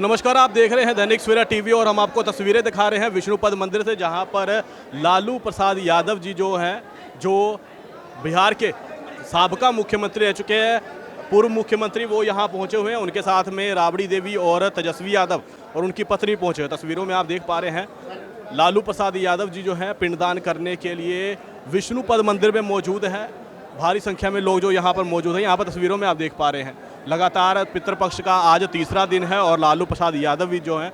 नमस्कार, आप देख रहे हैं दैनिक सवेरा टीवी और हम आपको तस्वीरें दिखा रहे हैं विष्णुपद मंदिर से, जहां पर लालू प्रसाद यादव जी जो हैं, जो बिहार के साबका मुख्यमंत्री रह चुके हैं, पूर्व मुख्यमंत्री, वो यहां पहुंचे हुए हैं। उनके साथ में राबड़ी देवी और तेजस्वी यादव और उनकी पत्नी पहुंचे हुए। तस्वीरों में आप देख पा रहे हैं लालू प्रसाद यादव जी जो हैं पिंडदान करने के लिए विष्णुपद मंदिर में मौजूद हैं। भारी संख्या में लोग जो यहाँ पर मौजूद हैं, यहाँ पर तस्वीरों में आप देख पा रहे हैं। लगातार पितृपक्ष का आज तीसरा दिन है और लालू प्रसाद यादव भी जो हैं,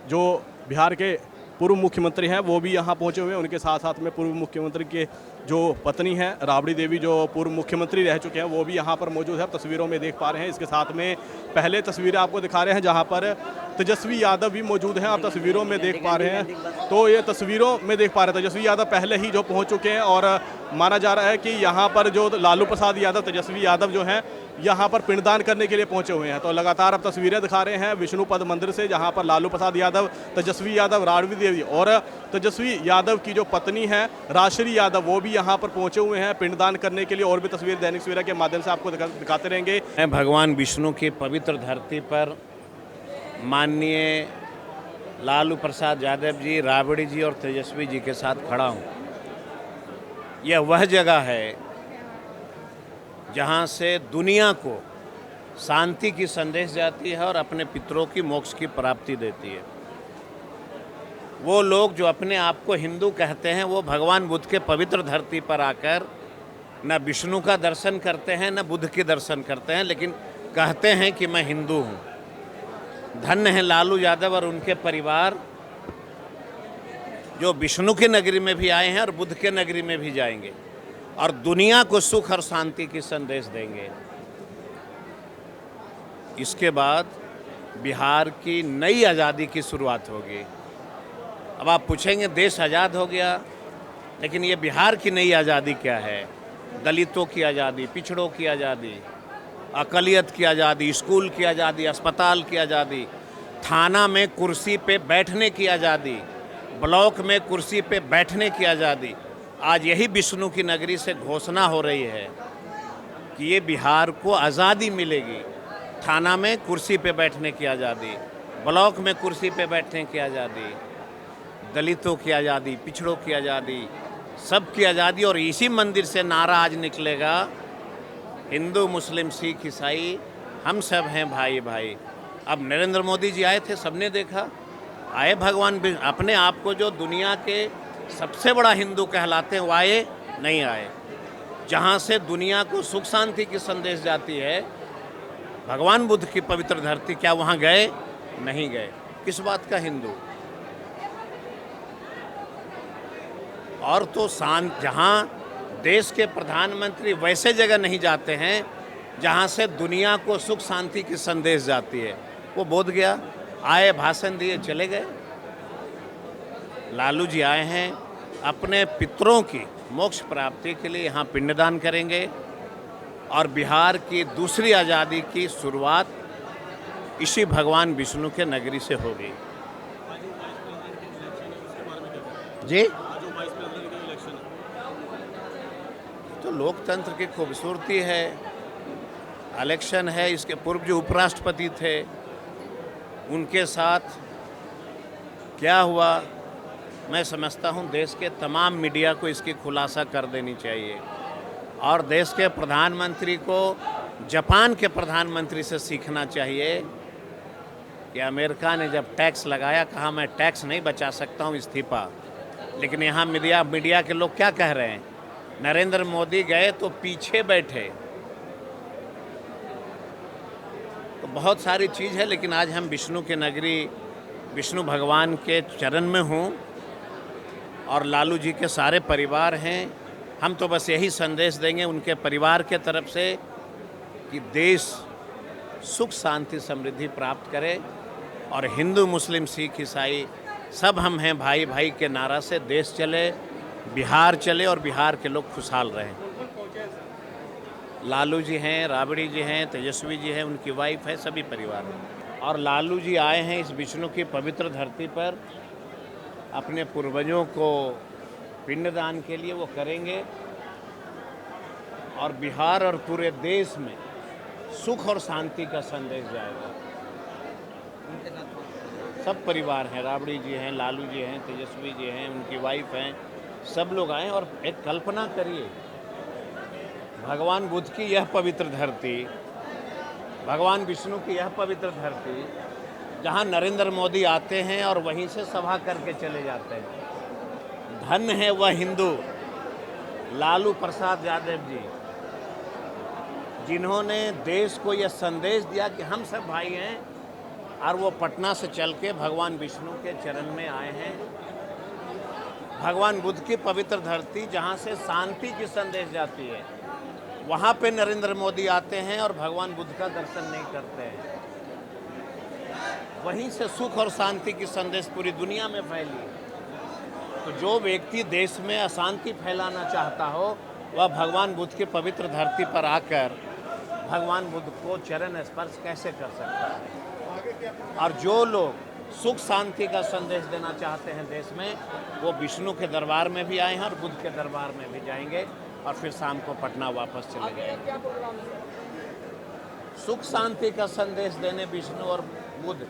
जो बिहार के पूर्व मुख्यमंत्री हैं, वो भी यहाँ पहुँचे हुए हैं। उनके साथ साथ में पूर्व मुख्यमंत्री के जो पत्नी हैं राबड़ी देवी, जो पूर्व मुख्यमंत्री रह चुके हैं, वो भी यहाँ पर मौजूद है। तस्वीरों में देख पा रहे हैं। इसके साथ में पहले तस्वीरें आपको दिखा रहे हैं जहाँ पर तेजस्वी यादव भी मौजूद हैं। आप तस्वीरों में देख पा रहे हैं, तो ये तस्वीरों में देख पा रहे हैं तेजस्वी यादव पहले ही जो पहुँच चुके हैं और माना जा रहा है कि यहाँ पर जो लालू प्रसाद यादव, तेजस्वी यादव जो हैं, यहाँ पर पिंडदान करने के लिए पहुंचे हुए हैं। तो लगातार अब तस्वीरें दिखा रहे हैं विष्णुपद मंदिर से, जहाँ पर लालू प्रसाद यादव, तेजस्वी यादव, राबड़ी देवी और तेजस्वी यादव की जो पत्नी है राशरी यादव, वो भी यहाँ पर पहुंचे हुए हैं पिंडदान करने के लिए। और भी तस्वीर दैनिक सवेरा के माध्यम से आपको दिखाते रहेंगे। मैं भगवान विष्णु की पवित्र धरती पर माननीय लालू प्रसाद यादव जी, राबड़ी जी और तेजस्वी जी के साथ खड़ा हूँ। यह वह जगह है जहाँ से दुनिया को शांति की संदेश जाती है और अपने पितरों की मोक्ष की प्राप्ति देती है। वो लोग जो अपने आप को हिंदू कहते हैं, वो भगवान बुद्ध के पवित्र धरती पर आकर न विष्णु का दर्शन करते हैं न बुद्ध के दर्शन करते हैं, लेकिन कहते हैं कि मैं हिंदू हूँ। धन्य है लालू यादव और उनके परिवार, जो विष्णु की नगरी में भी आए हैं और बुद्ध के नगरी में भी जाएंगे और दुनिया को सुख और शांति की संदेश देंगे। इसके बाद बिहार की नई आज़ादी की शुरुआत होगी। अब आप पूछेंगे देश आज़ाद हो गया, लेकिन ये बिहार की नई आज़ादी क्या है? दलितों की आज़ादी, पिछड़ों की आज़ादी, अक़लियत की आज़ादी, स्कूल की आज़ादी, अस्पताल की आज़ादी, थाना में कुर्सी पे बैठने की आज़ादी, ब्लॉक में कुर्सी पे बैठने की आज़ादी। आज यही विष्णु की नगरी से घोषणा हो रही है कि ये बिहार को आज़ादी मिलेगी। थाना में कुर्सी पे बैठने की आज़ादी, ब्लॉक में कुर्सी पे बैठने की आज़ादी, दलितों की आज़ादी, पिछड़ों की आज़ादी, सब की आज़ादी। और इसी मंदिर से नारा आज निकलेगा, हिंदू मुस्लिम सिख ईसाई हम सब हैं भाई भाई। अब नरेंद्र मोदी जी आए थे, सबने देखा, आए भगवान अपने आप को जो दुनिया के सबसे बड़ा हिंदू कहलाते हैं, वो आए नहीं आए? जहाँ से दुनिया को सुख शांति की संदेश जाती है, भगवान बुद्ध की पवित्र धरती, क्या वहाँ गए? नहीं गए। किस बात का हिंदू? और तो शांत, जहाँ देश के प्रधानमंत्री वैसे जगह नहीं जाते हैं जहाँ से दुनिया को सुख शांति की संदेश जाती है। वो बोध गया, आए, भाषण दिए, चले गए। लालू जी आए हैं अपने पितरों की मोक्ष प्राप्ति के लिए, यहाँ पिंडदान करेंगे और बिहार की दूसरी आज़ादी की शुरुआत इसी भगवान विष्णु के नगरी से होगी। जी, तो लोकतंत्र की खूबसूरती है, इलेक्शन है। इसके पूर्व जो उपराष्ट्रपति थे, उनके साथ क्या हुआ, मैं समझता हूँ देश के तमाम मीडिया को इसकी खुलासा कर देनी चाहिए और देश के प्रधानमंत्री को जापान के प्रधानमंत्री से सीखना चाहिए कि अमेरिका ने जब टैक्स लगाया, कहा मैं टैक्स नहीं बचा सकता हूँ, इस्तीफा। लेकिन यहाँ मीडिया के लोग क्या कह रहे हैं? नरेंद्र मोदी गए तो पीछे बैठे। तो बहुत सारी चीज़ है, लेकिन आज हम विष्णु की नगरी, विष्णु भगवान के चरण में हूँ और लालू जी के सारे परिवार हैं। हम तो बस यही संदेश देंगे उनके परिवार के तरफ से कि देश सुख शांति समृद्धि प्राप्त करे और हिंदू मुस्लिम सिख ईसाई सब हम हैं भाई भाई के नारा से देश चले, बिहार चले और बिहार के लोग खुशहाल रहें। लालू जी हैं, राबड़ी जी हैं, तेजस्वी जी हैं, उनकी वाइफ है, सभी परिवार हैं। और लालू जी आए हैं इस विष्णु की पवित्र धरती पर अपने पूर्वजों को पिंडदान के लिए। वो करेंगे और बिहार और पूरे देश में सुख और शांति का संदेश जाएगा। सब परिवार हैं, राबड़ी जी हैं, लालू जी हैं, तेजस्वी जी हैं, उनकी वाइफ हैं, सब लोग आए। और एक कल्पना करिए, भगवान बुद्ध की यह पवित्र धरती, भगवान विष्णु की यह पवित्र धरती, जहां नरेंद्र मोदी आते हैं और वहीं से सभा करके चले जाते हैं। धन्य है वह हिंदू लालू प्रसाद यादव जी, जिन्होंने देश को यह संदेश दिया कि हम सब भाई हैं, और वो पटना से चल के भगवान विष्णु के चरण में आए हैं। भगवान बुद्ध की पवित्र धरती, जहाँ से शांति की संदेश जाती है, वहाँ पे नरेंद्र मोदी आते हैं और भगवान बुद्ध का दर्शन नहीं करते हैं। वहीं से सुख और शांति की संदेश पूरी दुनिया में फैली। तो जो व्यक्ति देश में अशांति फैलाना चाहता हो, वह भगवान बुद्ध की पवित्र धरती पर आकर भगवान बुद्ध को चरण स्पर्श कैसे कर सकता है। और जो लोग सुख शांति का संदेश देना चाहते हैं देश में, वो विष्णु के दरबार में भी आए हैं और बुद्ध के दरबार में भी जाएंगे, और फिर शाम को पटना वापस चले जाएंगे। सुख शांति का संदेश देने विष्णु और बुद्ध।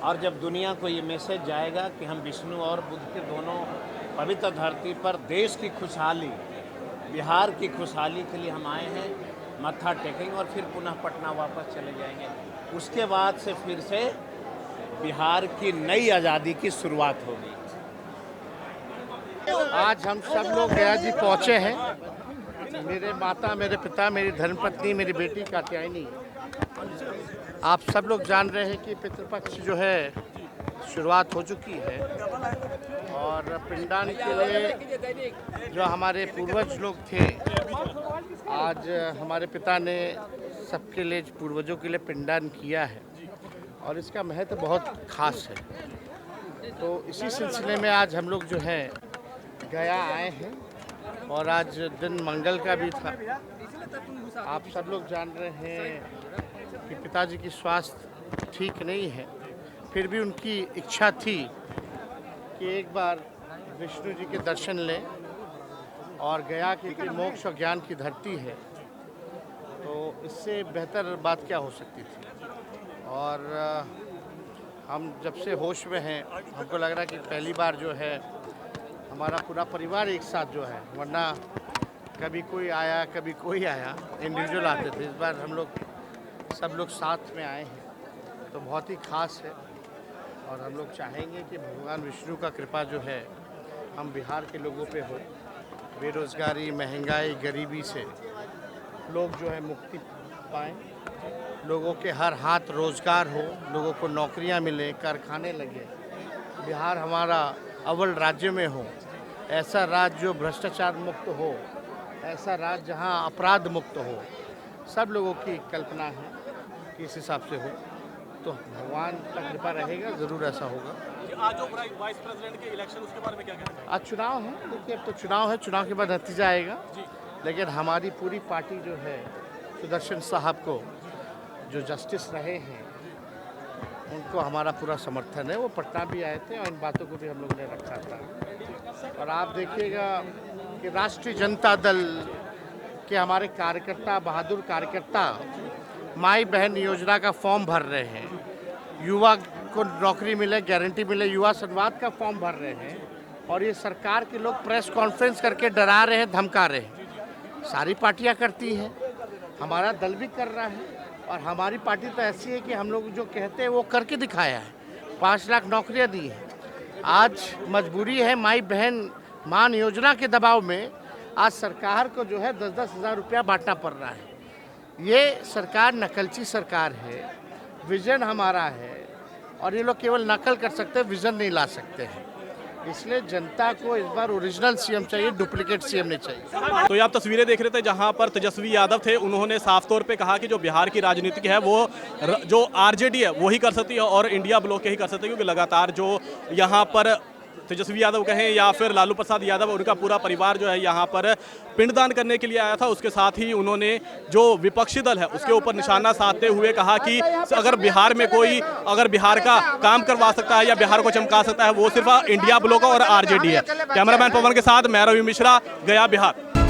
और जब दुनिया को ये मैसेज जाएगा कि हम विष्णु और बुद्ध के दोनों पवित्र धरती पर देश की खुशहाली, बिहार की खुशहाली के लिए हम आए हैं, मत्था टेकेंगे और फिर पुनः पटना वापस चले जाएंगे। उसके बाद से फिर से बिहार की नई आज़ादी की शुरुआत होगी। आज हम सब लोग गया जी पहुँचे हैं। मेरे माता, मेरे पिता, मेरी धर्मपत्नी, मेरी बेटी कात्यायनी। आप सब लोग जान रहे हैं कि पितृपक्ष जो है शुरुआत हो चुकी है, और पिंडदान के लिए जो हमारे पूर्वज लोग थे, आज हमारे पिता ने सबके लिए, पूर्वजों के लिए पिंडदान किया है, और इसका महत्व बहुत खास है। तो इसी सिलसिले में आज हम लोग जो है गया आए हैं, और आज दिन मंगल का भी था। आप सब लोग जान रहे हैं कि पिताजी की स्वास्थ्य ठीक नहीं है, फिर भी उनकी इच्छा थी कि एक बार विष्णु जी के दर्शन लें, और गया की मोक्ष और ज्ञान की धरती है, तो इससे बेहतर बात क्या हो सकती थी। और हम जब से होश में हैं, हमको लग रहा है कि पहली बार जो है हमारा पूरा परिवार एक साथ जो है, वरना कभी कोई आया कभी कोई आया, इंडिविजुअल आते थे। इस बार हम लोग सब लोग साथ में आए हैं, तो बहुत ही खास है। और हम लोग चाहेंगे कि भगवान विष्णु का कृपा जो है हम बिहार के लोगों पे हो। बेरोज़गारी, महंगाई, गरीबी से लोग जो है मुक्ति पाएँ, लोगों के हर हाथ रोज़गार हो, लोगों को नौकरियां मिले, कारखाने लगे, बिहार हमारा अव्वल राज्य में हो, ऐसा राज्य जो भ्रष्टाचार मुक्त हो, ऐसा राज्य जहां अपराध मुक्त हो। सब लोगों की कल्पना है कि इस हिसाब से हो, तो भगवान का कृपा रहेगा, ज़रूर ऐसा होगा। आज जो वाइस प्रेसिडेंट के इलेक्शन, उसके बारे में क्या कहना चाहिए? आज चुनाव है, देखिए अब तो चुनाव है, चुनाव के बाद नतीजा आएगा। लेकिन हमारी पूरी पार्टी जो है, सुदर्शन साहब को जो जस्टिस रहे हैं, उनको हमारा पूरा समर्थन है। वो पटना भी आए थे और इन बातों को भी हम लोगों ने रखा था। और आप देखिएगा कि राष्ट्रीय जनता दल के हमारे कार्यकर्ता, बहादुर कार्यकर्ता, माई बहन योजना का फॉर्म भर रहे हैं, युवा को नौकरी मिले, गारंटी मिले, युवा संवाद का फॉर्म भर रहे हैं, और ये सरकार के लोग प्रेस कॉन्फ्रेंस करके डरा रहे हैं, धमका रहे हैं। सारी पार्टियां करती हैं, हमारा दल भी कर रहा है, और हमारी पार्टी तो ऐसी है कि हम लोग जो कहते हैं वो करके दिखाया है। 5 लाख नौकरियां दी हैं। आज मजबूरी है, माई बहन मान योजना के दबाव में आज सरकार को जो है 10-10 हज़ार रुपया बांटना पड़ रहा है। ये सरकार नकलची सरकार है, विज़न हमारा है, और ये लोग केवल नकल कर सकते हैं, विज़न नहीं ला सकते हैं। इसलिए जनता को इस बार ओरिजिनल सीएम चाहिए, डुप्लीकेट सीएम नहीं चाहिए। तो ये आप तस्वीरें देख रहे थे जहां पर तेजस्वी यादव थे। उन्होंने साफ तौर पे कहा कि जो बिहार की राजनीति है वो जो आरजेडी है वही कर सकती है, और इंडिया ब्लॉक के ही कर सकते हैं, क्योंकि लगातार जो यहाँ पर तेजस्वी यादव कहें या फिर लालू प्रसाद यादव, उनका पूरा परिवार जो है यहाँ पर पिंडदान करने के लिए आया था। उसके साथ ही उन्होंने जो विपक्षी दल है उसके ऊपर निशाना साधते हुए कहा कि अगर बिहार में कोई अगर बिहार का काम करवा सकता है या बिहार को चमका सकता है, वो सिर्फ इंडिया ब्लॉक और आरजेडी है। कैमरामैन पवन के साथ मैं रवि मिश्रा, गया, बिहार।